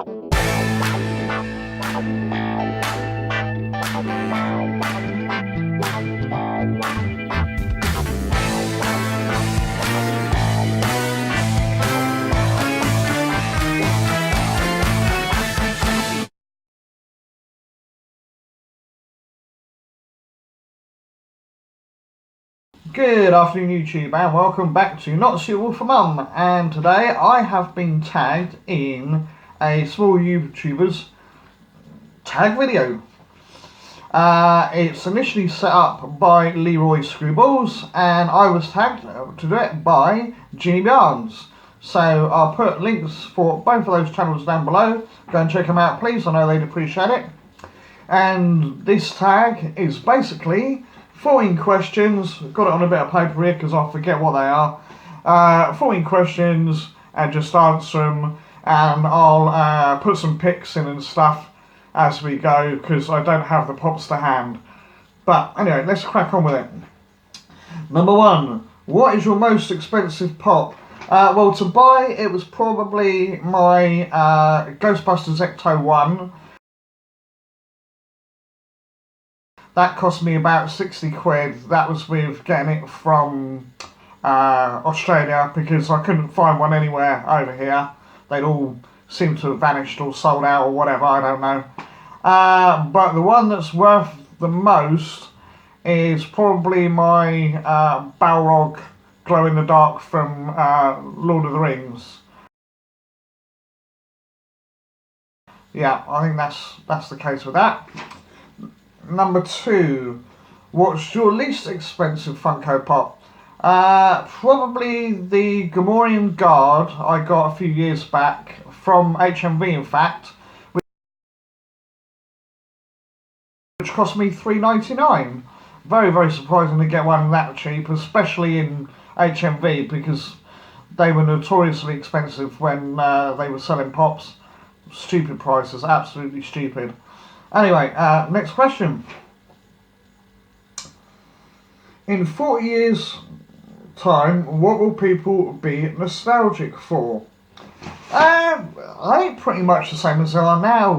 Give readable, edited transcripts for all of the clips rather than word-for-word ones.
Good afternoon, YouTube, and welcome back to Not Suitable for Mum. And today I have been tagged in a small YouTuber's tag video. It's initially set up by Leroy Screwballs, and I was tagged to do it by Ginny Barnes. So I'll put links for both of those channels down below. Go and check them out, please. I know they'd appreciate it. And this tag is basically 14 questions. Got it on a bit of paper here because I forget what they are. 14 questions and just answer them, and I'll put some pics in and stuff as we go because I don't have the pops to hand. But anyway, let's crack on with it. Number one, what is your most expensive pop? Well, to buy it was probably my Ghostbusters Ecto 1. That cost me about 60 quid. That was with getting it from Australia because I couldn't find one anywhere over here. They'd all seemed to have vanished or sold out or whatever, I don't know. But the one that's worth the most is probably my Balrog glow-in-the-dark from Lord of the Rings. Yeah, I think that's the case with that. Number two, what's your least expensive Funko Pop? Probably the Gamorrean Guard I got a few years back from HMV, in fact, which cost me $3.99. Very, very surprising to get one that cheap, especially in HMV because they were notoriously expensive when they were selling pops. Stupid prices, absolutely stupid. Anyway, next question. In 40 years' time, what will people be nostalgic for? I think pretty much the same as they are now.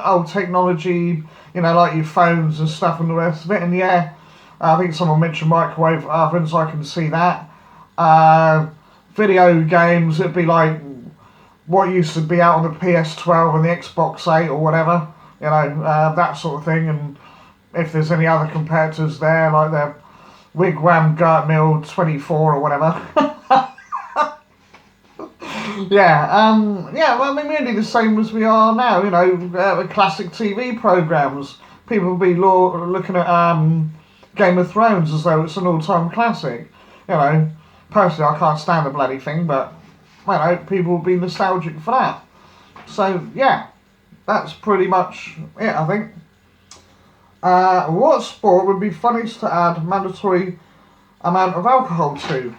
Old technology, you know, like your phones and stuff and the rest of it. And yeah, I think someone mentioned microwave ovens, I can see that. Video games, it'd be like what used to be out on the PS12 and the Xbox 8 or whatever. You know, that sort of thing, and if there's any other competitors there, like the Wigwam Gert Mill 24 or whatever. Yeah, well, I mean, really the same as we are now, you know, classic TV programmes. People will be looking at Game of Thrones as though it's an all-time classic. You know, personally I can't stand the bloody thing, but, you know, people will be nostalgic for that. So, yeah. That's pretty much it, I think. What sport would be funniest to add mandatory amount of alcohol to?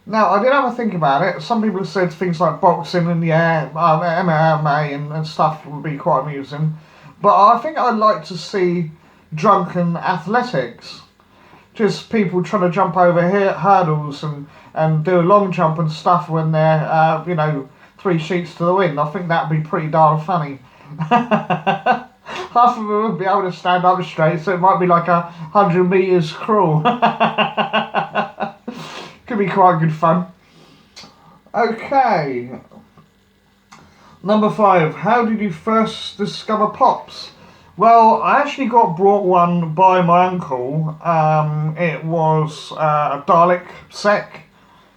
Now, I did have a think about it. Some people have said things like boxing and MMA and stuff would be quite amusing. But I think I'd like to see drunken athletics. Just people trying to jump over hurdles and do a long jump and stuff when they're, you know, 3 sheets to the wind. I think that'd be pretty darn funny. Half of them would be able to stand up straight, so it might be like 100 metres crawl. Could be quite good fun. Okay. Number 5. How did you first discover pops? Well, I actually got brought one by my uncle. It was a Dalek Sec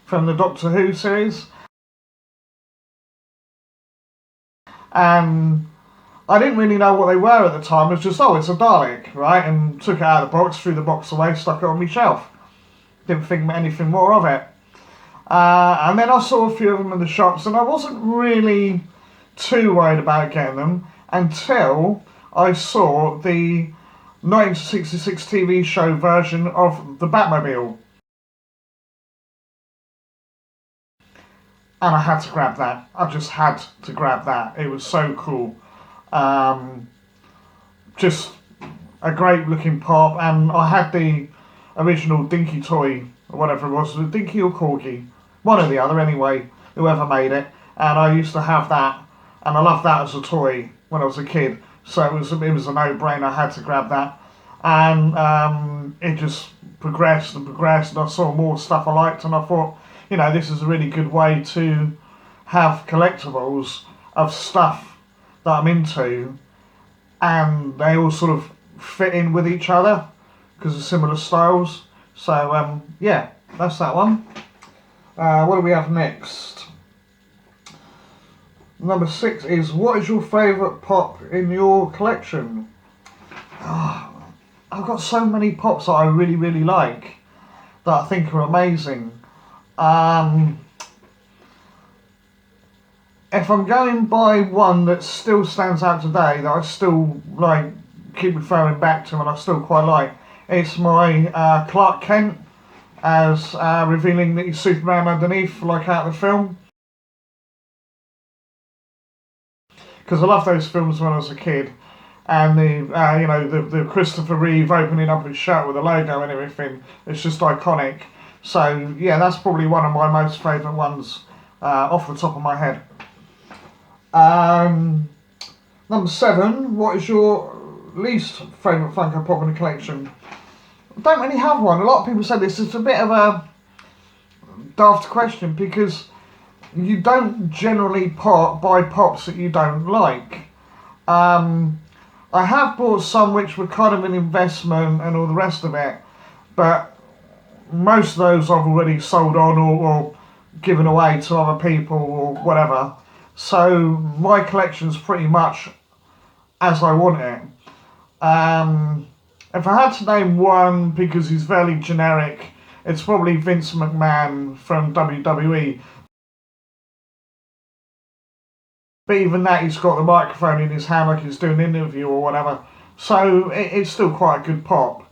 from the Doctor Who series. And I didn't really know what they were at the time. It was just, oh, it's a Dalek, right? And took it out of the box, threw the box away, stuck it on my shelf. Didn't think anything more of it. And then I saw a few of them in the shops, and I wasn't really too worried about getting them until I saw the 1966 TV show version of the Batmobile. And I had to grab that. I just had to grab that. It was so cool. Just a great looking pop, and I had the original Dinky toy, or whatever it was, Dinky or Corgi, one or the other anyway, whoever made it, and I used to have that and I loved that as a toy when I was a kid. So it was a no-brainer. I had to grab that, and it just progressed and progressed, and I saw more stuff I liked, and I thought, you know, this is a really good way to have collectibles of stuff that I'm into, and they all sort of fit in with each other because of similar styles. So yeah, that's that one. What do we have next? Number 6 is, what is your favourite pop in your collection? Oh, I've got so many pops that I really, really like, that I think are amazing. If I'm going by one that still stands out today, that I still like, keep referring back to, and I still quite like, it's my Clark Kent, as revealing that he's Superman underneath, like out of the film. Because I loved those films when I was a kid, and the Christopher Reeve opening up his shirt with the logo and everything. It's just iconic. So yeah, that's probably one of my most favourite ones off the top of my head. Number 7, what is your least favourite Funko Pop in the collection? I don't really have one. A lot of people say this is a bit of a daft question, because you don't generally buy pops that you don't like. I have bought some which were kind of an investment and all the rest of it, but most of those I've already sold on or given away to other people or whatever. So my collection's pretty much as I want it. If I had to name one, because he's fairly generic, it's probably Vince McMahon from WWE. But even that, he's got the microphone in his hand like he's doing an interview or whatever. So it's still quite a good pop.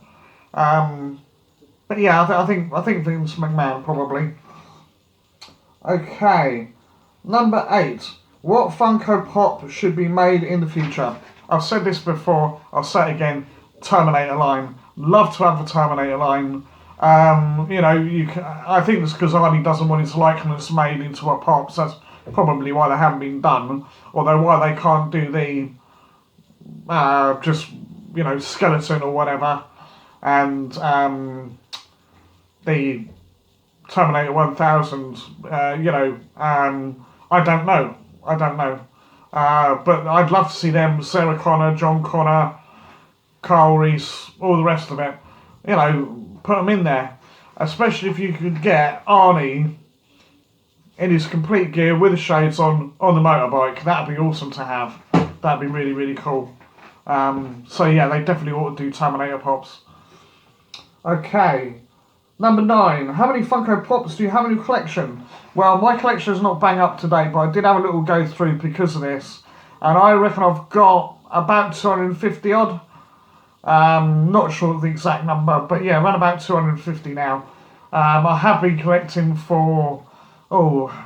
But yeah, I think Vince McMahon probably. Okay, number 8. What Funko Pop should be made in the future? I've said this before, I'll say it again. Terminator line. Love to have the Terminator line. I think it's because Arnie doesn't want his likeness made into a pop, so that's probably why they haven't been done. Although why they can't do the skeleton or whatever, and the Terminator 1000. I don't know. But I'd love to see them, Sarah Connor, John Connor, Carl Reese, all the rest of it. Put them in there. Especially if you could get Arnie in his complete gear with the shades on the motorbike. That'd be awesome to have. That'd be really, really cool. So yeah, they definitely ought to do Terminator Pops. Okay. Number 9. How many Funko Pops do you have in your collection? Well, my collection is not bang up to date, but I did have a little go through because of this. And I reckon I've got about 250 odd. Not sure of the exact number, but yeah, around about 250 now. I have been collecting for,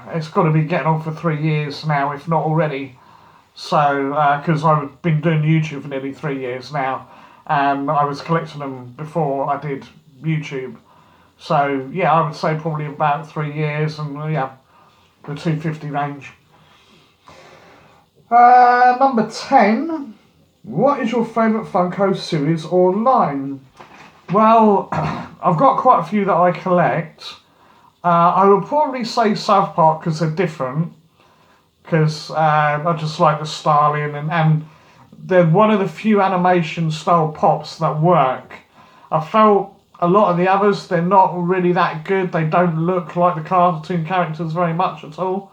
it's got to be getting on for 3 years now, if not already. So, because I've been doing YouTube for nearly 3 years now, and I was collecting them before I did YouTube. So, yeah, I would say probably about 3 years, and yeah, the 250 range. Number 10. What is your favourite Funko series or line? Well, I've got quite a few that I collect. I would probably say South Park because they're different. Because I just like the styling, and they're one of the few animation style pops that work. I felt a lot of the others, they're not really that good. They don't look like the cartoon characters very much at all.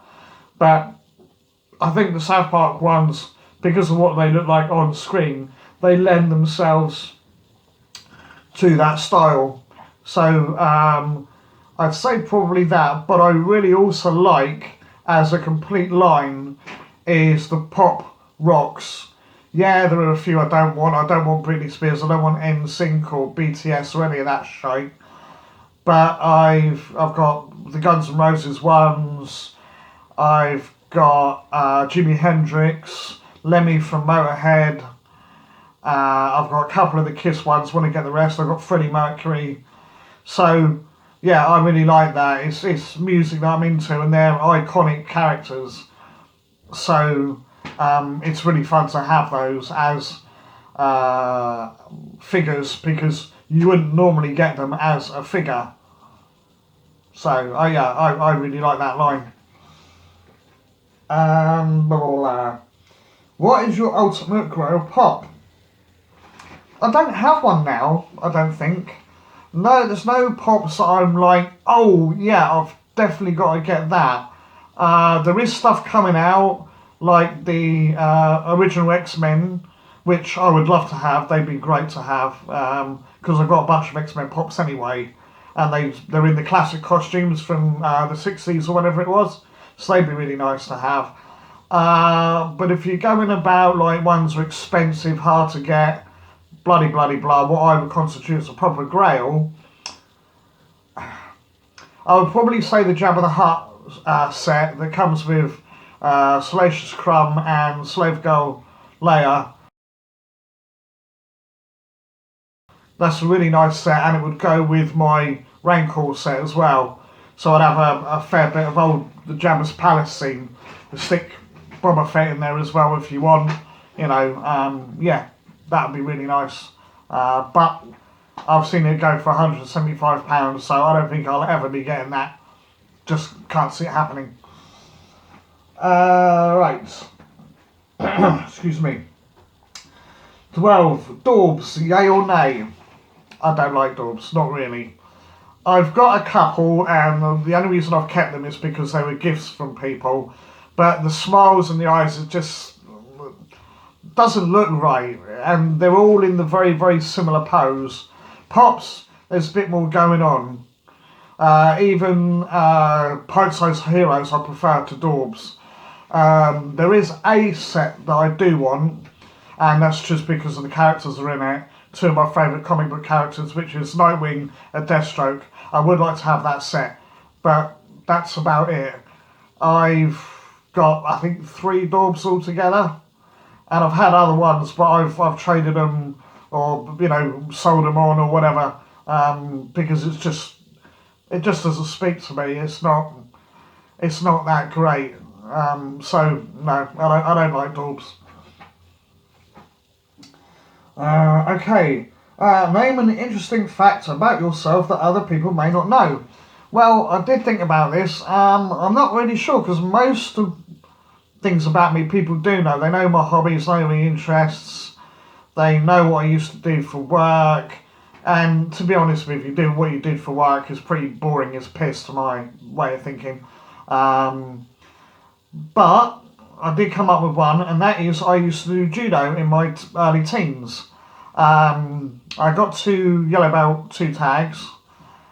But I think the South Park ones, because of what they look like on screen, they lend themselves to that style. So I'd say probably that, but I really also like, as a complete line, is the Pop Rocks. Yeah, there are a few I don't want. I don't want Britney Spears, I don't want NSYNC or BTS or any of that shit. But I've got the Guns N' Roses ones, I've got Jimi Hendrix, Lemmy from Motorhead, I've got a couple of the Kiss ones, want to get the rest, I've got Freddie Mercury. So yeah, I really like that. It's music that I'm into, and they're iconic characters. So it's really fun to have those as figures, because you wouldn't normally get them as a figure. So yeah, I really like that line. Blah, blah, blah. What is your ultimate Grail pop? I don't have one now, I don't think. No, there's no pops that I'm like, oh yeah, I've definitely got to get that. There is stuff coming out, like the original X-Men, which I would love to have. They'd be great to have, because I've got a bunch of X-Men pops anyway, and they're in the classic costumes from the 60s or whatever it was, so they'd be really nice to have. But if you're going about like ones are expensive, hard to get, bloody blah, what I would constitute as a proper Grail, I would probably say the Jabba the Hutt set that comes with Salacious Crumb and Slave Girl Leia. That's a really nice set, and it would go with my Rancor set as well. So I'd have a fair bit of old the Jabba's Palace scene. The stick Boba Fett in there as well if you want. You know, yeah, that would be really nice. But I've seen it go for £175, so I don't think I'll ever be getting that. Just can't see it happening. Right. Excuse me. 12. Daubs, yay or nay? I don't like Daubs, not really. I've got a couple, and the only reason I've kept them is because they were gifts from people. But the smiles and the eyes, it just doesn't look right. And they're all in the very, very similar pose. Pops, there's a bit more going on. Even pint-sized heroes I prefer to Daubs. There is a set that I do want, and that's just because of the characters that are in it. Two of my favourite comic book characters, which is Nightwing and Deathstroke. I would like to have that set, but that's about it. I've got, I think, 3 Daubs altogether, and I've had other ones, but I've traded them, or, you know, sold them on or whatever, because it just doesn't speak to me. It's not that great. So no, I don't like Daubs. Okay. Name an interesting fact about yourself that other people may not know. Well, I did think about this. I'm not really sure, because most of things about me people do know. They know my hobbies, know my interests. They know what I used to do for work. And to be honest with you, doing what you did for work is pretty boring as piss to my way of thinking. But I did come up with one, and that is I used to do judo in my early teens. I got 2 yellow belt 2 tags,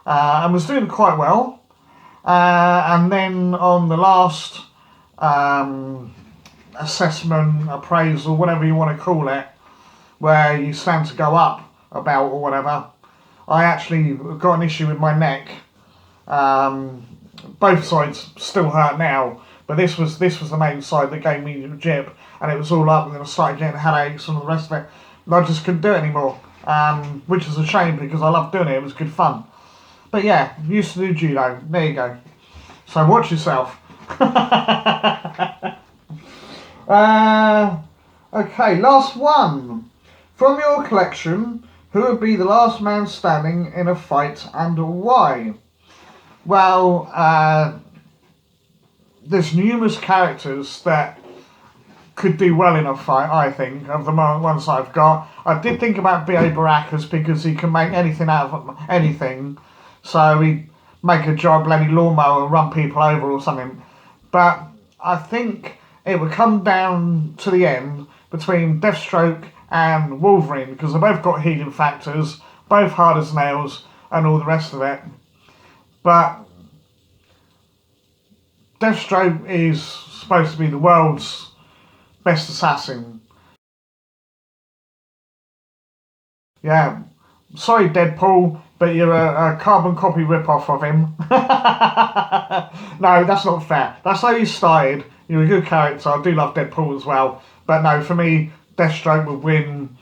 and was doing quite well. And then on the last assessment, appraisal, whatever you want to call it, where you stand to go up a belt or whatever, I actually got an issue with my neck. Both sides still hurt now, but this was the main side that gave me the jib, and it was all up, and then I started getting headaches and all the rest of it. And I just couldn't do it anymore, which is a shame because I loved doing it. It was good fun. But yeah, used to do judo. There you go. So watch yourself. Okay, last one. From your collection, who would be the last man standing in a fight and why? Well, there's numerous characters that could do well in a fight, I think, of the ones I've got. I did think about B.A. Baracus because he can make anything out of anything. So he'd make a giant bloody lawnmower and run people over or something. But I think it would come down to the end between Deathstroke and Wolverine, because they both got healing factors, both hard as nails, and all the rest of it. But Deathstroke is supposed to be the world's best assassin. Yeah, sorry Deadpool, but you're a carbon copy rip-off of him. No, that's not fair. That's how you started. You're a good character. I do love Deadpool as well. But no, for me, Deathstroke would win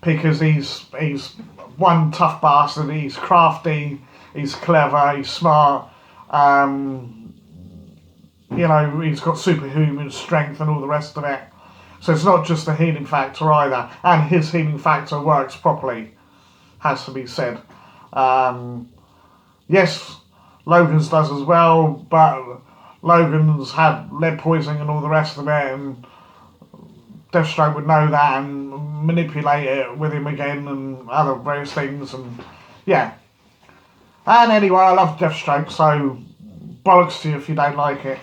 because he's one tough bastard. He's crafty, he's clever, he's smart. You know, he's got superhuman strength and all the rest of it. So it's not just the healing factor either. And his healing factor works properly, has to be said. Yes, Logan's does as well, but Logan's had lead poisoning and all the rest of it, and Deathstroke would know that and manipulate it with him again and other various things, and yeah. And anyway, I love Deathstroke, so bollocks to you if you don't like it.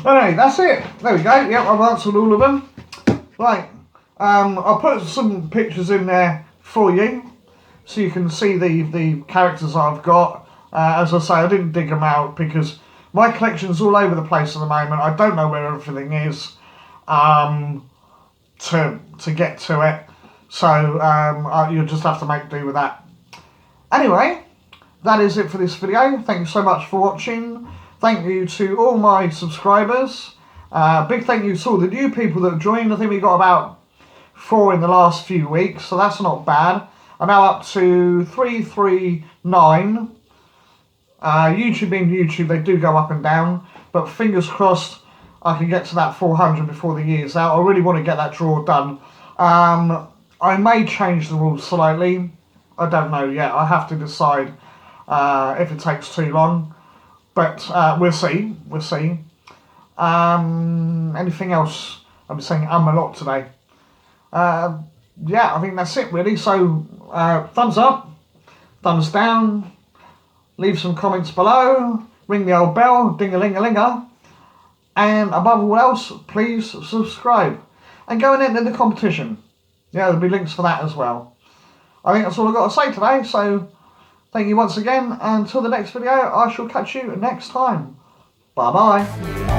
Anyway, that's it. There we go. Yep, I've answered all of them. Right, I'll put some pictures in there for you, so you can see the characters I've got. As I say, I didn't dig them out because my collection's all over the place at the moment. I don't know where everything is to get to it. So you'll just have to make do with that. Anyway, that is it for this video. Thank you so much for watching. Thank you to all my subscribers. Big thank you to all the new people that have joined. I think we got about 4 in the last few weeks, so that's not bad. I'm now up to 339. YouTube being YouTube, they do go up and down, but fingers crossed I can get to that 400 before the year's out. I really want to get that draw done. I may change the rules slightly. I don't know yet. I have to decide if it takes too long, but we'll see. We'll see. Anything else? I'm saying a lot today. Yeah, I think that's it really. So thumbs up, thumbs down, leave some comments below, ring the old bell, ding-a-ling-a-linger, and above all else, please subscribe and go and enter the competition. Yeah, there'll be links for that as well. I think that's all I've got to say today, so thank you once again, and until the next video, I shall catch you next time. Bye-bye.